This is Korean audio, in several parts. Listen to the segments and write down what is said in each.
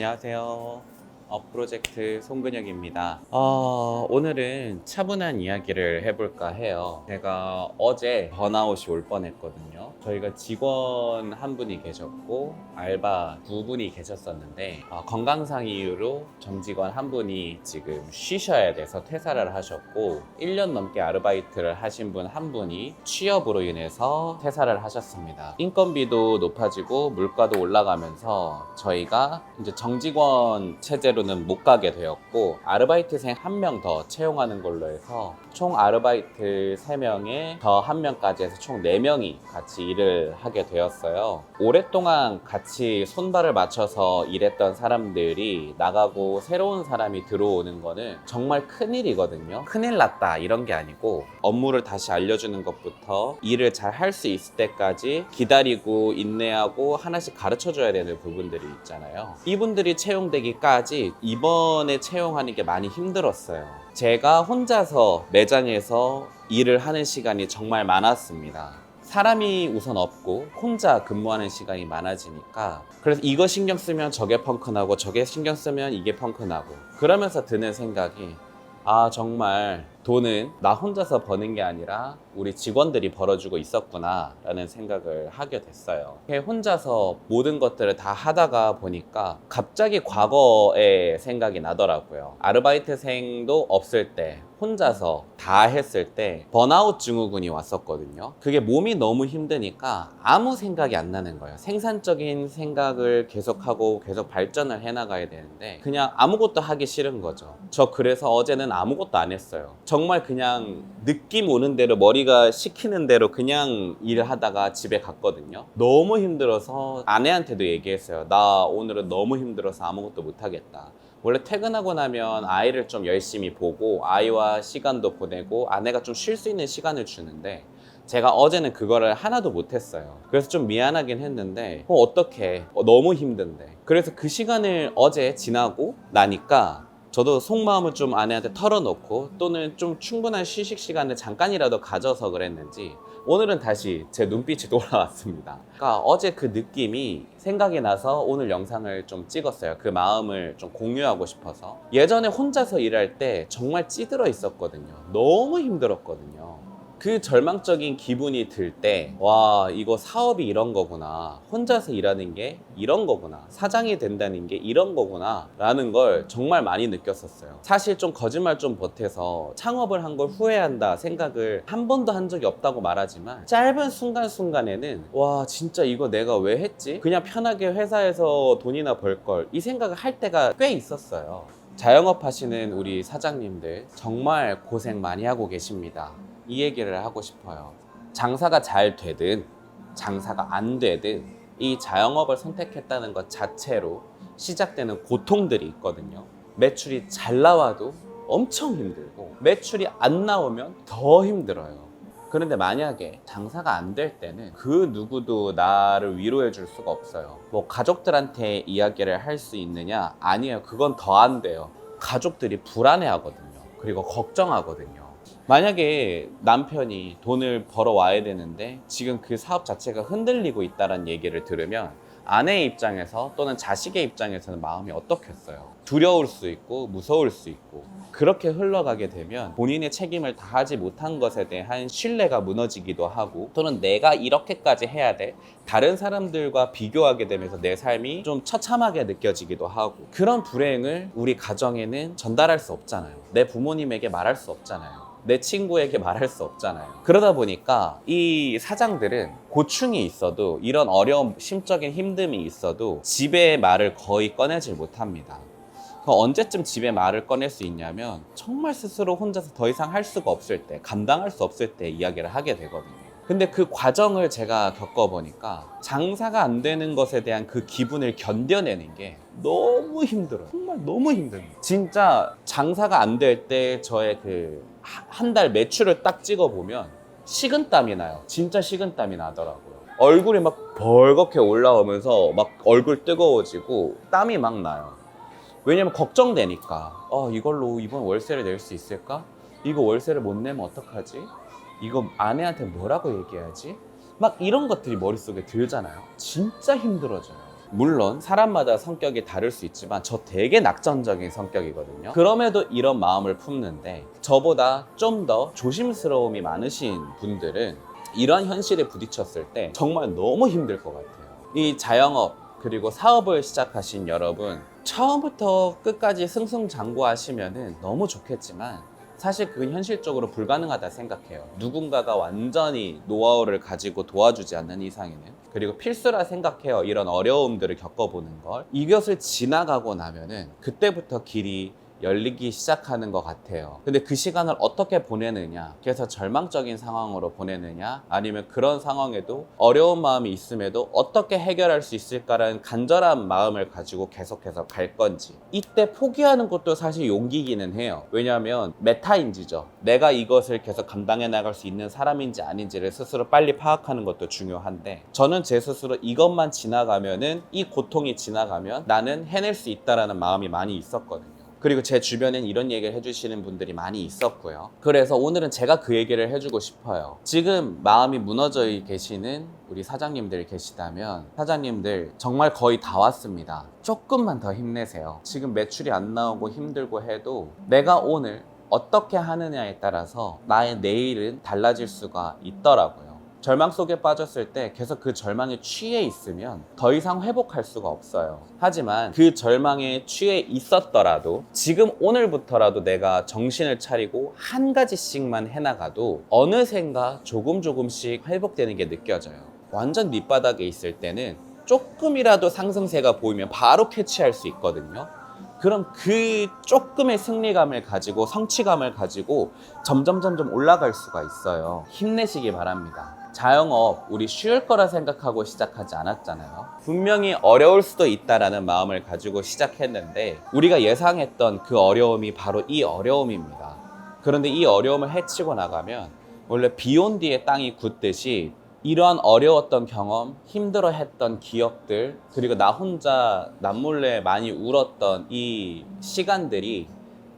안녕하세요. 프로젝트 송근혁입니다. 오늘은 차분한 이야기를 해볼까 해요. 제가 어제 번아웃이 올 뻔했거든요. 저희가 직원 한 분이 계셨고 알바 두 분이 계셨었는데 건강상 이유로 정직원 한 분이 지금 쉬셔야 돼서 퇴사를 하셨고 1년 넘게 아르바이트를 하신 분 한 분이 취업으로 인해서 퇴사를 하셨습니다. 인건비도 높아지고 물가도 올라가면서 저희가 이제 정직원 체제로는 못 가게 되었고 아르바이트생 한 명 더 채용하는 걸로 해서 총 아르바이트 3명에 저 한 명까지 해서 총 4명이 같이 일을 하게 되었어요. 오랫동안 같이 손발을 맞춰서 일했던 사람들이 나가고 새로운 사람이 들어오는 거는 정말 큰일이거든요. 큰일 났다 이런 게 아니고 업무를 다시 알려주는 것부터 일을 잘 할 수 있을 때까지 기다리고 인내하고 하나씩 가르쳐 줘야 되는 부분들이 있잖아요. 이분들이 채용되기까지 이번에 채용하는 게 많이 힘들었어요. 제가 혼자서 매장에서 일을 하는 시간이 정말 많았습니다. 사람이 우선 없고 혼자 근무하는 시간이 많아지니까 그래서 이거 신경 쓰면 저게 펑크나고 저게 신경 쓰면 이게 펑크나고 그러면서 드는 생각이 정말 돈은 나 혼자서 버는 게 아니라 우리 직원들이 벌어주고 있었구나 라는 생각을 하게 됐어요. 혼자서 모든 것들을 다 하다가 보니까 갑자기 과거의 생각이 나더라고요. 아르바이트생도 없을 때 혼자서 다 했을 때 번아웃 증후군이 왔었거든요. 그게 몸이 너무 힘드니까 아무 생각이 안 나는 거예요. 생산적인 생각을 계속하고 계속 발전을 해나가야 되는데 그냥 아무것도 하기 싫은 거죠. 저 그래서 어제는 아무것도 안 했어요. 정말 그냥 느낌 오는 대로 머리가 시키는 대로 그냥 일을 하다가 집에 갔거든요. 너무 힘들어서 아내한테도 얘기했어요. 나 오늘은 너무 힘들어서 아무것도 못 하겠다. 원래 퇴근하고 나면 아이를 좀 열심히 보고 아이와 시간도 보내고 아내가 좀 쉴 수 있는 시간을 주는데 제가 어제는 그거를 하나도 못했어요. 그래서 좀 미안하긴 했는데 어떡해, 너무 힘든데. 그래서 그 시간을 어제 지나고 나니까 저도 속마음을 좀 아내한테 털어놓고 또는 좀 충분한 휴식 시간을 잠깐이라도 가져서 그랬는지 오늘은 다시 제 눈빛이 돌아왔습니다. 그러니까 어제 그 느낌이 생각이 나서 오늘 영상을 좀 찍었어요. 그 마음을 좀 공유하고 싶어서. 예전에 혼자서 일할 때 정말 찌들어 있었거든요. 너무 힘들었거든요. 그 절망적인 기분이 들 때, 와, 이거 사업이 이런 거구나. 혼자서 일하는 게 이런 거구나. 사장이 된다는 게 이런 거구나. 라는 걸 정말 많이 느꼈었어요. 사실 좀 거짓말 좀 보태서 창업을 한 걸 후회한다 생각을 한 번도 한 적이 없다고 말하지만 짧은 순간순간에는 와, 진짜 이거 내가 왜 했지? 그냥 편하게 회사에서 돈이나 벌 걸. 이 생각을 할 때가 꽤 있었어요. 자영업 하시는 우리 사장님들 정말 고생 많이 하고 계십니다. 이 얘기를 하고 싶어요. 장사가 잘 되든 장사가 안 되든 이 자영업을 선택했다는 것 자체로 시작되는 고통들이 있거든요. 매출이 잘 나와도 엄청 힘들고 매출이 안 나오면 더 힘들어요. 그런데 만약에 장사가 안 될 때는 그 누구도 나를 위로해 줄 수가 없어요. 뭐 가족들한테 이야기를 할 수 있느냐? 아니에요. 그건 더 안 돼요. 가족들이 불안해 하거든요. 그리고 걱정하거든요. 만약에 남편이 돈을 벌어와야 되는데 지금 그 사업 자체가 흔들리고 있다는 얘기를 들으면 아내의 입장에서 또는 자식의 입장에서는 마음이 어떻겠어요? 두려울 수 있고 무서울 수 있고 그렇게 흘러가게 되면 본인의 책임을 다하지 못한 것에 대한 신뢰가 무너지기도 하고 또는 내가 이렇게까지 해야 돼? 다른 사람들과 비교하게 되면서 내 삶이 좀 처참하게 느껴지기도 하고 그런 불행을 우리 가정에는 전달할 수 없잖아요. 내 부모님에게 말할 수 없잖아요. 내 친구에게 말할 수 없잖아요. 그러다 보니까 이 사장들은 고충이 있어도 이런 어려운 심적인 힘듦이 있어도 집의 말을 거의 꺼내질 못합니다. 언제쯤 집에 말을 꺼낼 수 있냐면 정말 스스로 혼자서 더 이상 할 수가 없을 때, 감당할 수 없을 때 이야기를 하게 되거든요. 근데 그 과정을 제가 겪어보니까 장사가 안 되는 것에 대한 그 기분을 견뎌내는 게 너무 힘들어요. 정말 너무 힘들어요. 진짜 장사가 안 될 때 저의 그 한 달 매출을 딱 찍어보면 식은땀이 나요. 진짜 식은땀이 나더라고요. 얼굴이 막 벌겋게 올라오면서 막 얼굴 뜨거워지고 땀이 막 나요. 왜냐면 걱정되니까 이걸로 이번 월세를 낼 수 있을까? 이거 월세를 못 내면 어떡하지? 이거 아내한테 뭐라고 얘기해야지? 막 이런 것들이 머릿속에 들잖아요. 진짜 힘들어져요. 물론 사람마다 성격이 다를 수 있지만 저 되게 낙천적인 성격이거든요. 그럼에도 이런 마음을 품는데 저보다 좀 더 조심스러움이 많으신 분들은 이런 현실에 부딪혔을 때 정말 너무 힘들 것 같아요. 이 자영업 그리고 사업을 시작하신 여러분, 처음부터 끝까지 승승장구하시면은 너무 좋겠지만 사실 그건 현실적으로 불가능하다 생각해요. 누군가가 완전히 노하우를 가지고 도와주지 않는 이상에는. 그리고 필수라 생각해요. 이런 어려움들을 겪어보는 걸. 이것을 지나가고 나면은 그때부터 길이 열리기 시작하는 것 같아요. 근데 그 시간을 어떻게 보내느냐, 그래서 절망적인 상황으로 보내느냐, 아니면 그런 상황에도 어려운 마음이 있음에도 어떻게 해결할 수 있을까라는 간절한 마음을 가지고 계속해서 갈 건지, 이때 포기하는 것도 사실 용기기는 해요. 왜냐하면 메타인지죠. 내가 이것을 계속 감당해 나갈 수 있는 사람인지 아닌지를 스스로 빨리 파악하는 것도 중요한데, 저는 제 스스로 이것만 지나가면은, 이 고통이 지나가면 나는 해낼 수 있다라는 마음이 많이 있었거든요. 그리고 제 주변엔 이런 얘기를 해주시는 분들이 많이 있었고요. 그래서 오늘은 제가 그 얘기를 해주고 싶어요. 지금 마음이 무너져 계시는 우리 사장님들 계시다면, 사장님들 정말 거의 다 왔습니다. 조금만 더 힘내세요. 지금 매출이 안 나오고 힘들고 해도 내가 오늘 어떻게 하느냐에 따라서 나의 내일은 달라질 수가 있더라고요. 절망 속에 빠졌을 때 계속 그 절망에 취해 있으면 더 이상 회복할 수가 없어요. 하지만 그 절망에 취해 있었더라도 지금 오늘부터라도 내가 정신을 차리고 한 가지씩만 해나가도 어느샌가 조금씩 회복되는 게 느껴져요. 완전 밑바닥에 있을 때는 조금이라도 상승세가 보이면 바로 캐치할 수 있거든요. 그럼 그 조금의 승리감을 가지고, 성취감을 가지고 점점 올라갈 수가 있어요. 힘내시기 바랍니다. 자영업 우리 쉬울 거라 생각하고 시작하지 않았잖아요. 분명히 어려울 수도 있다라는 마음을 가지고 시작했는데 우리가 예상했던 그 어려움이 바로 이 어려움입니다. 그런데 이 어려움을 헤치고 나가면 원래 비 온 뒤에 땅이 굳듯이 이러한 어려웠던 경험, 힘들어했던 기억들, 그리고 나 혼자 남몰래 많이 울었던 이 시간들이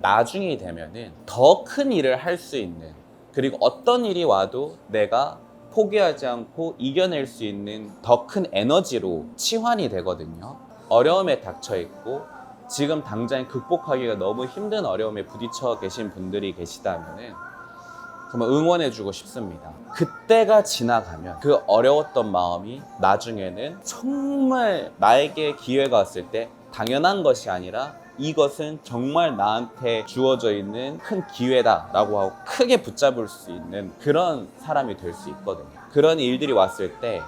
나중에 되면은 더 큰 일을 할 수 있는, 그리고 어떤 일이 와도 내가 포기하지 않고 이겨낼 수 있는 더 큰 에너지로 치환이 되거든요. 어려움에 닥쳐 있고 지금 당장 극복하기가 너무 힘든 어려움에 부딪혀 계신 분들이 계시다면은 정말 응원해주고 싶습니다. 그때가 지나가면 그 어려웠던 마음이 나중에는 정말 나에게 기회가 왔을 때 당연한 것이 아니라 이것은 정말 나한테 주어져 있는 큰 기회다 라고 하고 크게 붙잡을 수 있는 그런 사람이 될 수 있거든요. 그런 일들이 왔을 때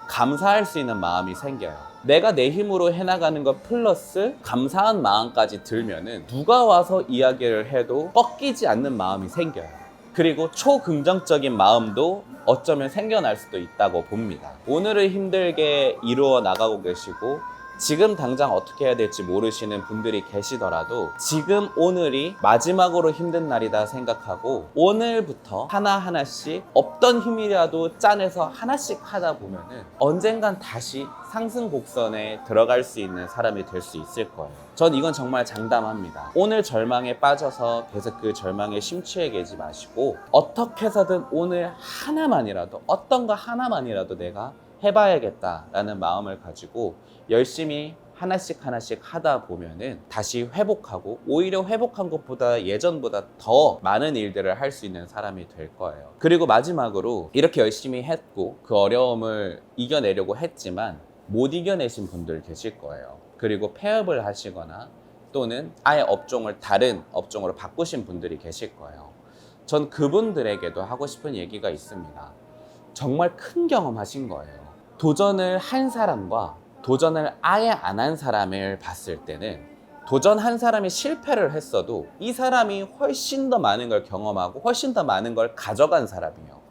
감사할 수 있는 마음이 생겨요. 내가 내 힘으로 해나가는 것 플러스 감사한 마음까지 들면은 누가 와서 이야기를 해도 꺾이지 않는 마음이 생겨요. 그리고 초긍정적인 마음도 어쩌면 생겨날 수도 있다고 봅니다. 오늘을 힘들게 이루어 나가고 계시고 지금 당장 어떻게 해야 될지 모르시는 분들이 계시더라도 지금 오늘이 마지막으로 힘든 날이다 생각하고 오늘부터 하나하나씩 없던 힘이라도 짜내서 하나씩 하다 보면은 언젠간 다시 상승 곡선에 들어갈 수 있는 사람이 될 수 있을 거예요. 전 이건 정말 장담합니다. 오늘 절망에 빠져서 계속 그 절망에 심취해 계지 마시고 어떻게 해서든 오늘 하나만이라도, 어떤 거 하나만이라도 내가 해봐야겠다라는 마음을 가지고 열심히 하나씩 하다 보면은 다시 회복하고, 오히려 회복한 것보다 예전보다 더 많은 일들을 할 수 있는 사람이 될 거예요. 그리고 마지막으로 이렇게 열심히 했고 그 어려움을 이겨내려고 했지만 못 이겨내신 분들 계실 거예요. 그리고 폐업을 하시거나 또는 아예 업종을 다른 업종으로 바꾸신 분들이 계실 거예요. 전 그분들에게도 하고 싶은 얘기가 있습니다. 정말 큰 경험하신 거예요. 도전을 한 사람과 도전을 아예 안 한 사람을 봤을 때는 도전한 사람이 실패를 했어도 이 사람이 훨씬 더 많은 걸 경험하고 훨씬 더 많은 걸 가져간 사람이에요.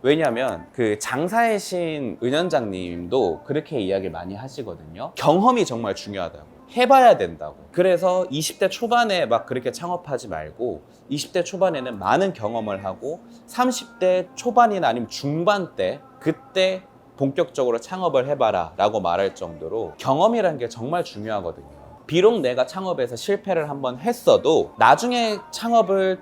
왜냐하면 그 장사의 신 은현장님도 그렇게 이야기를 많이 하시거든요. 경험이 정말 중요하다고, 해봐야 된다고. 그래서 20대 초반에 막 그렇게 창업하지 말고 20대 초반에는 많은 경험을 하고 30대 초반이나 아니면 중반 때 그때 본격적으로 창업을 해봐라 라고 말할 정도로 경험이라는 게 정말 중요하거든요. 비록 내가 창업에서 실패를 한번 했어도 나중에 창업을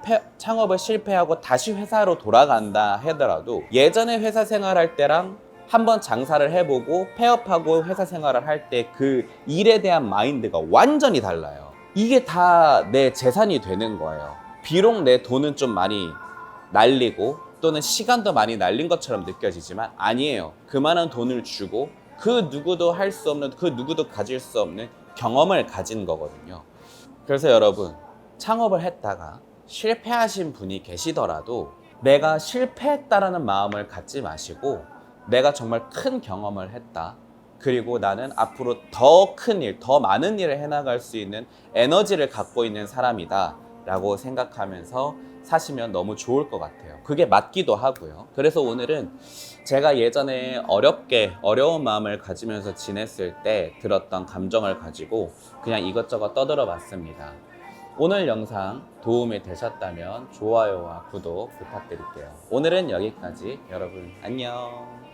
실패하고 다시 회사로 돌아간다 하더라도 예전에 회사 생활할 때랑 한번 장사를 해보고 폐업하고 회사 생활을 할 때 그 일에 대한 마인드가 완전히 달라요. 이게 다 내 재산이 되는 거예요. 비록 내 돈은 좀 많이 날리고 또는 시간도 많이 날린 것처럼 느껴지지만 아니에요. 그만한 돈을 주고 그 누구도 할 수 없는, 그 누구도 가질 수 없는 경험을 가진 거거든요. 그래서 여러분, 창업을 했다가 실패하신 분이 계시더라도 내가 실패했다라는 마음을 갖지 마시고 내가 정말 큰 경험을 했다. 그리고 나는 앞으로 더 큰 일, 더 많은 일을 해나갈 수 있는 에너지를 갖고 있는 사람이다 라고 생각하면서 사시면 너무 좋을 것 같아요. 그게 맞기도 하고요. 그래서 오늘은 제가 예전에 어려운 마음을 가지면서 지냈을 때 들었던 감정을 가지고 그냥 이것저것 떠들어 봤습니다. 오늘 영상 도움이 되셨다면 좋아요와 구독 부탁드릴게요. 오늘은 여기까지. 여러분 안녕.